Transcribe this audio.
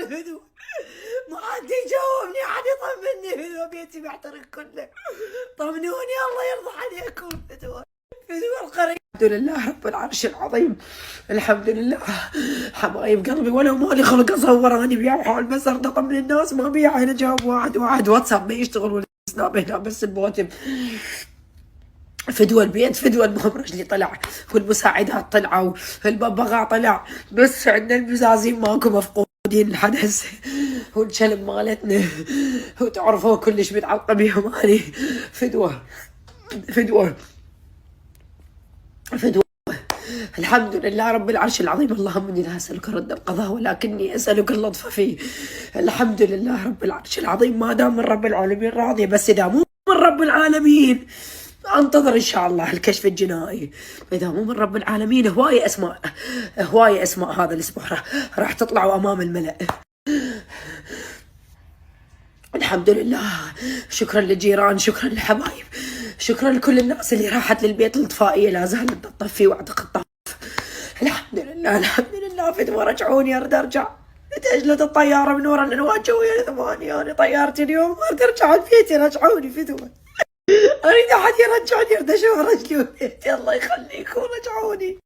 فدوة ما حد يجاوبني، حد يطمني. فدوة بيتي محترق كله، طمنوني الله يرضى عليكم. فدوة القرية. الحمد لله رب العرش العظيم، الحمد لله. حبايب قلبي ولو مالي خلق اصور اني بيا وحال بس ارد اطمن الناس، ما بيا انا جاوب واحد واتساب ما يشتغل ولا سناب هنا بس البوتم. فدوى البيت، فدوى المهم رجلي طلع والمساعدات طلعوا، الببغاء طلع، بس عندنا البزازين ماكو مفقودين الحدث، والكلب مالتنا وتعرفوا كلش متعلقه بيهم اني. فدوى فدوى فدوى الحمد لله رب العرش العظيم. اللهم اني لا اسالك رد القضاء ولكني اسالك اللطف فيه. الحمد لله رب العرش العظيم، ما دام من رب العالمين راضيه، بس اذا مو من رب العالمين انتظر ان شاء الله الكشف الجنائي. اذا مو من رب العالمين هوايه اسماء هذا الاسبوع راح تطلعوا امام الملأ. الحمد لله، شكرا للجيران، شكرا للحبايب، شكرا لكل الناس اللي راحت للبيت الاطفائيه لا زالت تطفي واعتقد طف. الحمد لله الحمد لله. فدوى رجعوني، اريد ارجع. تأجلت الطياره من ورا الانواع الجويه 8. انا طيارتي اليوم، اريد ارجع لبيتي. رجعوني فدوى، اريد احد يرجعني، اريد اشوف رجلي وبيتي. الله يخليكم رجعوني.